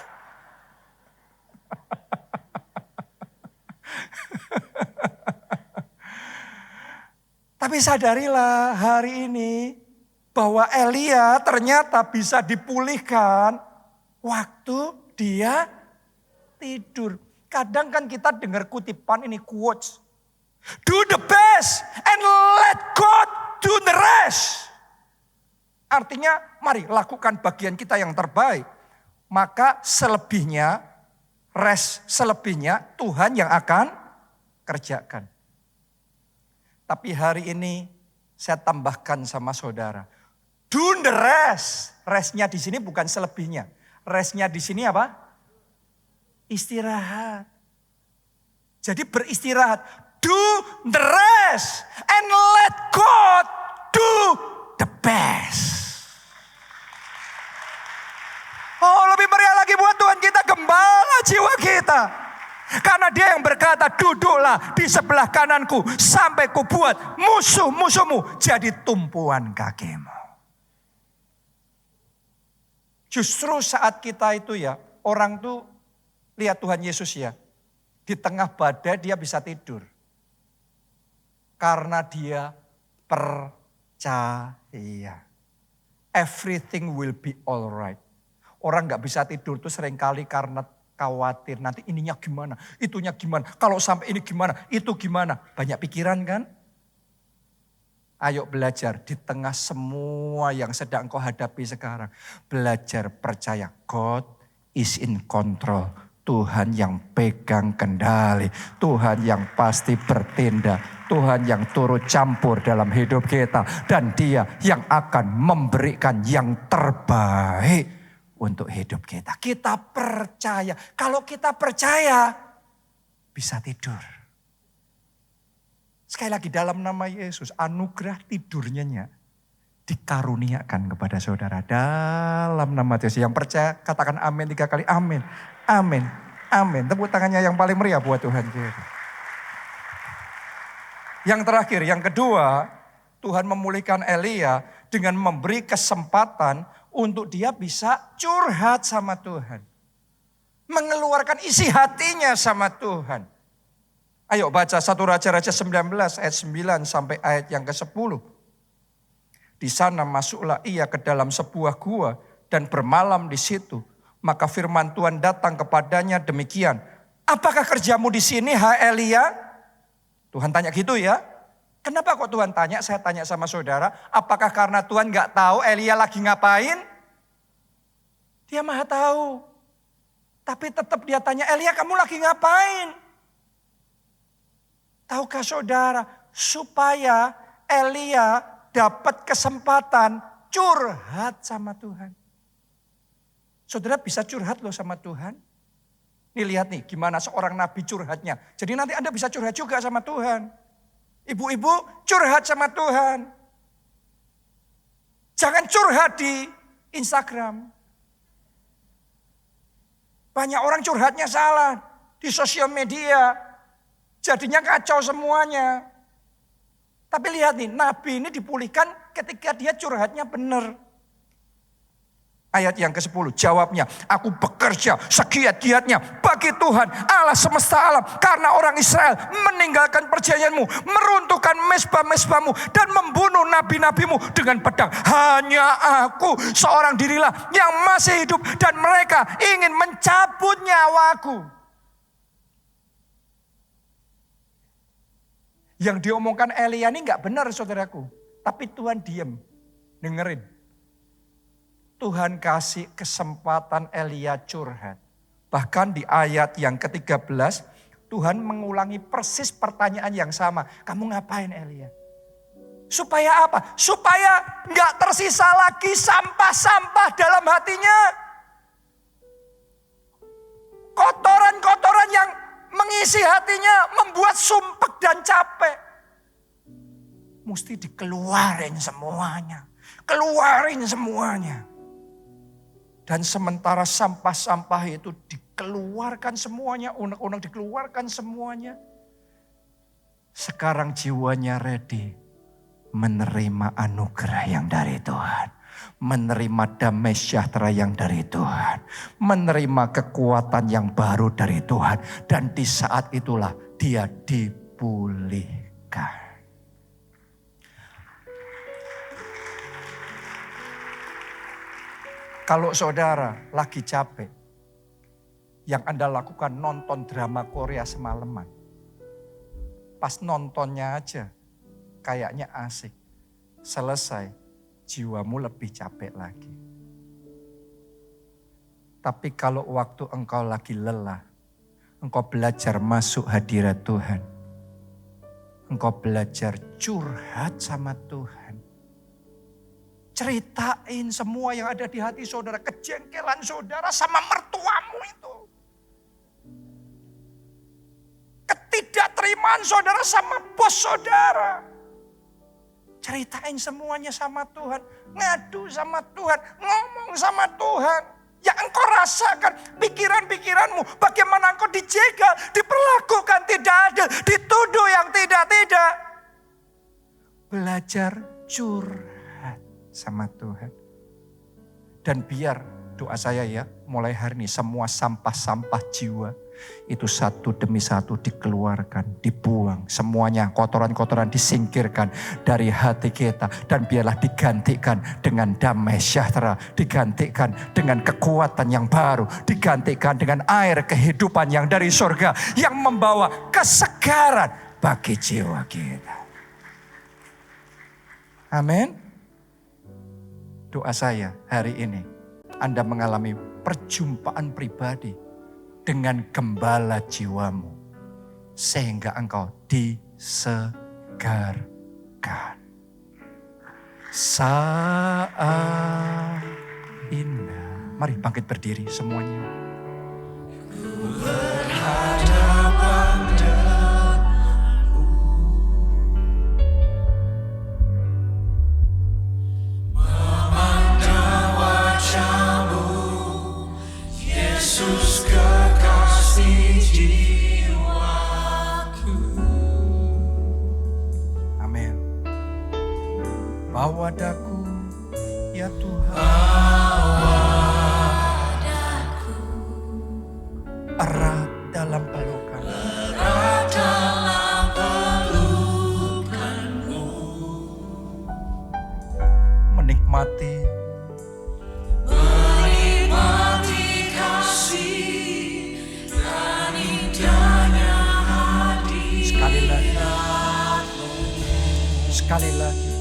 Tapi sadarilah hari ini bahwa Elia ternyata bisa dipulihkan waktu dia tidur. Kadang kan kita dengar kutipan ini quotes. Do the best and let God do the rest. Artinya mari lakukan bagian kita yang terbaik. Maka selebihnya, selebihnya Tuhan yang akan kerjakan. Tapi hari ini saya tambahkan sama saudara. Do the rest. Restnya di sini bukan selebihnya. Restnya di sini apa? Istirahat. Jadi beristirahat. Do the rest and let God do the best. Oh, lebih meriah lagi buat Tuhan kita, gembala jiwa kita. Karena dia yang berkata, duduklah di sebelah kananku sampai kubuat musuh-musuhmu jadi tumpuan kakimu. Justru saat kita itu ya, orang tuh lihat Tuhan Yesus ya, di tengah badai dia bisa tidur. Karena dia percaya. Everything will be alright. Orang gak bisa tidur tuh seringkali karena khawatir. Nanti ininya gimana, itunya gimana. Kalau sampai ini gimana, itu gimana. Banyak pikiran kan? Ayo belajar di tengah semua yang sedang kau hadapi sekarang. Belajar percaya God is in control. Tuhan yang pegang kendali. Tuhan yang pasti bertindak. Tuhan yang turut campur dalam hidup kita. Dan dia yang akan memberikan yang terbaik untuk hidup kita. Kita percaya. Kalau kita percaya, bisa tidur. Sekali lagi dalam nama Yesus, anugerah tidurnya dikaruniakan kepada saudara. Dalam nama Yesus. Yang percaya katakan amin 3 kali. Amin. Amin. Amin. Tepuk tangannya yang paling meriah buat Tuhan kita. Yang terakhir, yang kedua, Tuhan memulihkan Elia dengan memberi kesempatan untuk dia bisa curhat sama Tuhan. Mengeluarkan isi hatinya sama Tuhan. Ayo baca 1 Raja-Raja 19 ayat 9 sampai ayat yang ke-10. Di sana masuklah ia ke dalam sebuah gua dan bermalam di situ. Maka firman Tuhan datang kepadanya demikian. Apakah kerjamu di sini, hai Elia? Tuhan tanya gitu ya. Kenapa kok Tuhan tanya? Saya tanya sama saudara. Apakah karena Tuhan gak tahu Elia lagi ngapain? Dia maha tahu. Tapi tetap dia tanya, Elia kamu lagi ngapain? Tahukah saudara, supaya Elia dapat kesempatan curhat sama Tuhan. Saudara bisa curhat loh sama Tuhan. Nih lihat nih gimana seorang nabi curhatnya. Jadi nanti Anda bisa curhat juga sama Tuhan. Ibu-ibu curhat sama Tuhan. Jangan curhat di Instagram. Banyak orang curhatnya salah di sosial media. Jadinya kacau semuanya. Tapi lihat nih, nabi ini dipulihkan ketika dia curhatnya benar. Ayat yang ke-10, jawabnya, aku bekerja segiat-giatnya bagi Tuhan Allah semesta alam. Karena orang Israel meninggalkan perjanjianmu, meruntuhkan mezbah-mezbahmu, dan membunuh nabi-nabimu dengan pedang. Hanya aku seorang dirilah yang masih hidup, dan mereka ingin mencabut nyawaku. Yang diomongkan Elia ini gak benar saudaraku. Tapi Tuhan diam, dengerin. Tuhan kasih kesempatan Elia curhat. Bahkan di ayat yang ke-13, Tuhan mengulangi persis pertanyaan yang sama. Kamu ngapain Elia? Supaya apa? Supaya gak tersisa lagi sampah-sampah dalam hatinya. Kotoran-kotoran yang mengisi hatinya membuat sumpek dan capek. Mesti dikeluarin semuanya. Keluarin semuanya. Dan sementara sampah-sampah itu dikeluarkan semuanya, unek-unek dikeluarkan semuanya. Sekarang jiwanya ready menerima anugerah yang dari Tuhan. Menerima damai sejahtera yang dari Tuhan. Menerima kekuatan yang baru dari Tuhan. Dan di saat itulah dia dipulihkan. Kalau saudara lagi capek, yang Anda lakukan nonton drama Korea semalaman. Pas nontonnya aja, kayaknya asik. Selesai, jiwamu lebih capek lagi. Tapi kalau waktu engkau lagi lelah, engkau belajar masuk hadirat Tuhan. Engkau belajar curhat sama Tuhan. Ceritain semua yang ada di hati saudara. Kejengkelan saudara sama mertuamu itu. Ketidakterimaan saudara sama bos saudara. Ceritain semuanya sama Tuhan. Ngadu sama Tuhan. Ngomong sama Tuhan. Yang engkau rasakan pikiran-pikiranmu. Bagaimana engkau dijegal, diperlakukan tidak adil, dituduh yang tidak-tidak. Belajar curhat sama Tuhan. Dan biar doa saya ya, mulai hari ini semua sampah-sampah jiwa itu satu demi satu dikeluarkan, dibuang. Semuanya kotoran-kotoran disingkirkan dari hati kita. Dan biarlah digantikan dengan damai sejahtera. Digantikan dengan kekuatan yang baru. Digantikan dengan air kehidupan yang dari surga. Yang membawa kesegaran bagi jiwa kita. Amin. Doa saya hari ini, Anda mengalami perjumpaan pribadi dengan gembala jiwamu. Sehingga engkau disegarkan. Saat indah. Mari bangkit berdiri semuanya. Ku berhadapan Yesus kekasih jiwaku. Amin. Bawa daku ya Tuhan. Bawa daku. Erat dalam pelukan. Erat dalam pelukanmu. Menikmati sekali lagi,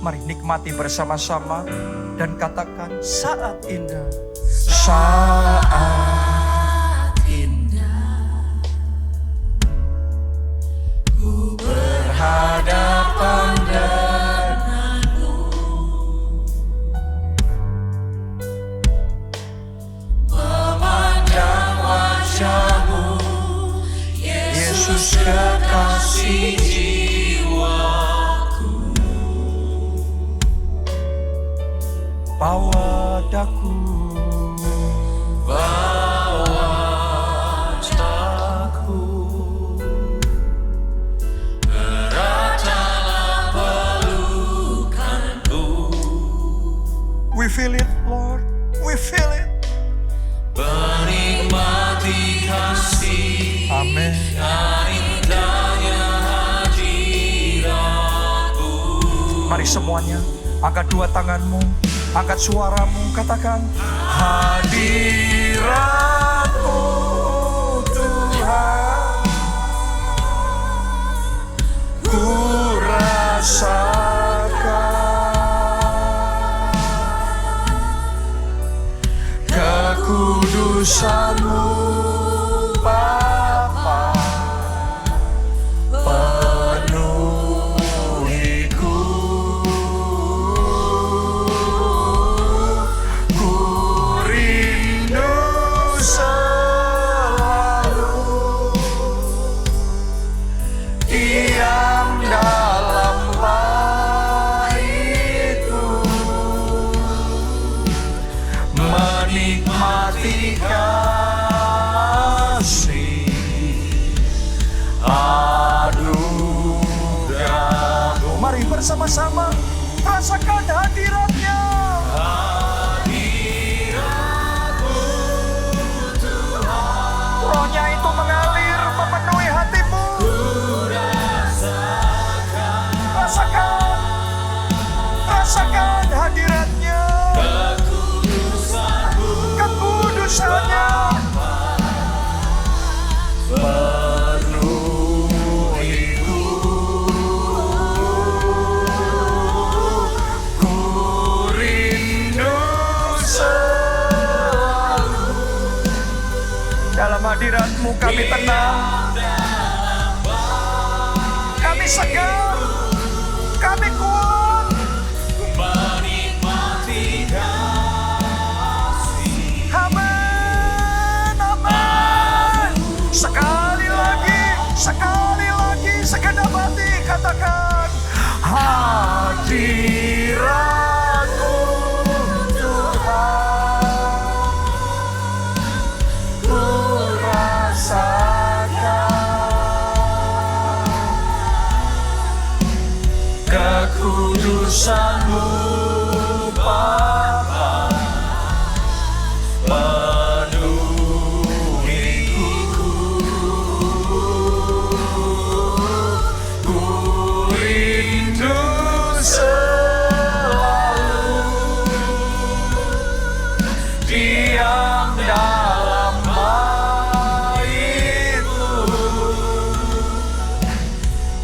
mari nikmati bersama-sama dan katakan saat indah. Saat indah. Ku berhadapan denganmu. Memandang wajahmu, Yesus kekasih jiwaku. Bawa daku, bawa daku, erat dalam pelukanmu. We feel it, Lord. We feel it. Menikmati kasih Amin. dan indahnya hadirat-Mu. Mari semuanya, angkat dua tanganmu, angkat suaramu, katakan hadirat-Mu Tuhan, ku rasakan kekudusan-Mu Bapa, penuhiku, ku rindu selalu diam dalam baitmu, menikmati kasih anugerah-Mu. Mari bersama-sama rasakan hadirat-Nya. Rohnya itu mengalir memenuhi hatimu. Rasakan hadirat-Nya, kekudusan-Nya. Penuhiku, ku rindu selalu. Dalam hadirat-Mu kami tenang, kami segar, kami kuat. Menikmati kasih. Amin, amin. Sekali lagi, segenap hati katakan hadirat-Mu Tuhan, ku rasakan kekudusan-Mu Bapa, penuhiku, ku rindu selalu diam dalam baitmu,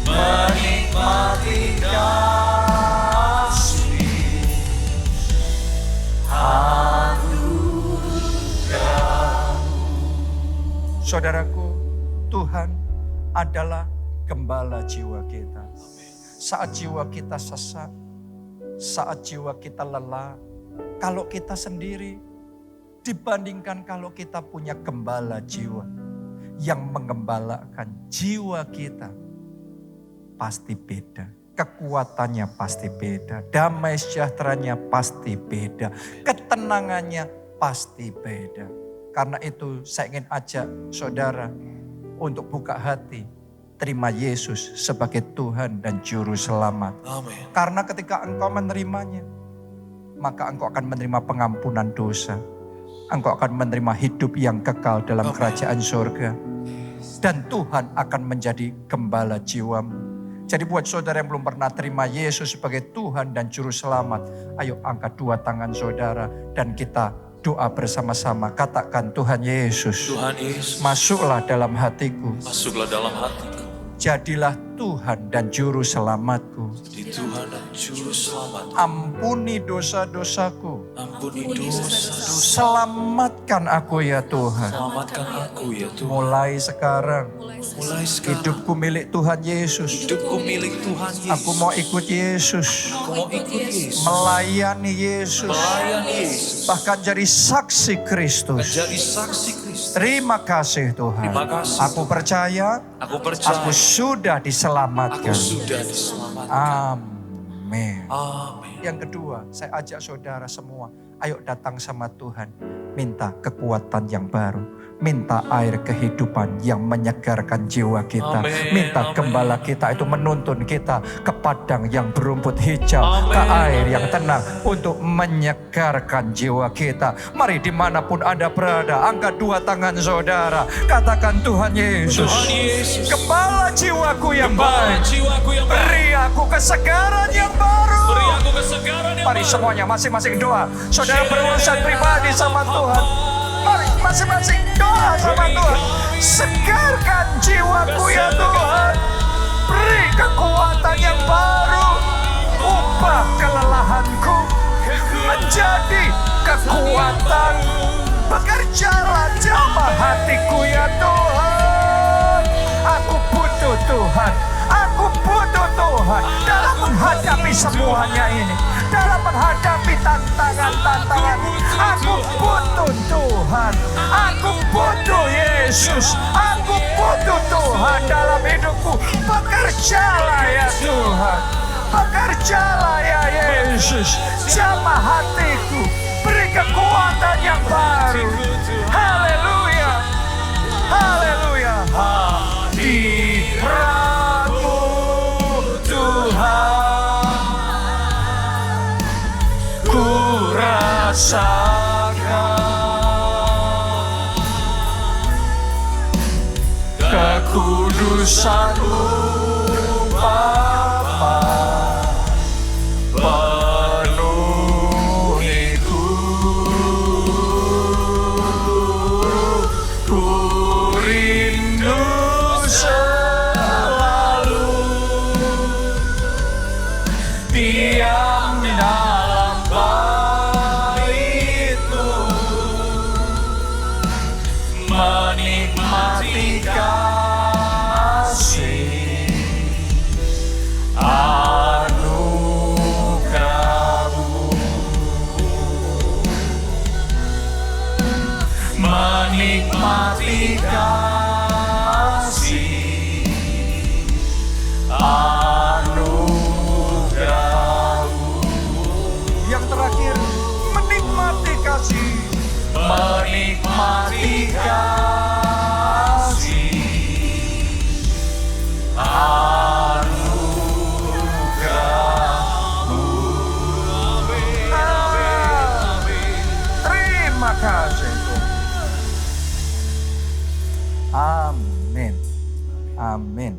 menikmati kasih anugerah-Mu. Saudaraku, Tuhan adalah gembala jiwa kita. Saat jiwa kita sesat, saat jiwa kita lelah, kalau kita sendiri dibandingkan kalau kita punya gembala jiwa yang mengembalakan jiwa kita, pasti beda. Kekuatannya pasti beda, damai sejahteranya pasti beda, ketenangannya pasti beda. Karena itu saya ingin ajak saudara untuk buka hati, terima Yesus sebagai Tuhan dan Juru Selamat. Amin. Karena ketika engkau menerimanya, maka engkau akan menerima pengampunan dosa. Engkau akan menerima hidup yang kekal dalam kerajaan surga. Dan Tuhan akan menjadi gembala jiwamu. Jadi buat saudara yang belum pernah terima Yesus sebagai Tuhan dan Juru Selamat, ayo angkat dua tangan saudara dan kita doa bersama-sama. Katakan, Tuhan Yesus, Tuhan Yesus, masuklah dalam hatiku. masuklah dalam hatiku. Jadilah Tuhan dan Juru Selamatku. Di Tuhan dan Juru Selamat. Ampuni dosa-dosaku. Ampuni dosa-dosa. Selamatkan aku ya Tuhan. Selamatkan aku ya Tuhan. Mulai sekarang, Mulai sekarang hidupku milik Tuhan Yesus. hidupku milik Tuhan Yesus. Aku mau ikut Yesus. Aku mau ikut Yesus. Melayani Yesus. Melayani Yesus. Bahkan jadi saksi Kristus. Menjadi saksi Kristus. Terima kasih Tuhan. Terima kasih. Aku percaya, Aku percaya. aku sudah Aku diselamatkan. sudah diselamatkan. Amin. Amin. Yang kedua, saya ajak saudara semua, ayo datang sama Tuhan. minta kekuatan yang baru. Minta air kehidupan yang menyegarkan jiwa kita. Amin, Minta amin. gembala kita itu menuntun kita ke padang yang berumput hijau. Ke Amin. air yang tenang untuk menyegarkan jiwa kita. Mari dimanapun Anda berada, angkat dua tangan saudara. Katakan, Tuhan Yesus, Tuhan Yesus, gembala jiwaku yang gembala baik. jiwaku yang baik. Beri aku kesegaran yang baru. Beri aku kesegaran yang Mari baru. semuanya masing-masing doa. Saudara berurusan pribadi sama Tuhan. Mari masing-masing doa sama Tuhan. Segarkan jiwaku ya Tuhan. Beri kekuatan yang baru. Ubah kelelahanku menjadi kekuatan. Bekerjalah jamah hatiku ya Tuhan. Aku butuh Tuhan. Aku butuh Tuhan dalam menghadapi semuanya ini. Dalam menghadapi tantangan-tantangan. Aku butuh Tuhan. Aku butuh Yesus. Aku butuh Tuhan dalam hidupku. Bekerjalah ya Tuhan. Bekerjalah ya Yesus. Jamah hatiku. Beri kekuatan yang baru. Haleluya. Haleluya. Hadiratmu Tuhan, ku rasakan kekudusan-Mu Bapa, penuhiku. Ku rindu selalu diam dalam bait-Mu, menikmati kasih anugerah-Mu, menikmati kasih anugerah-Mu. Yang terakhir, menikmati kasih. Menikmati kasih anugerah-Mu. Terima kasih Tuhan. Amin. Amin.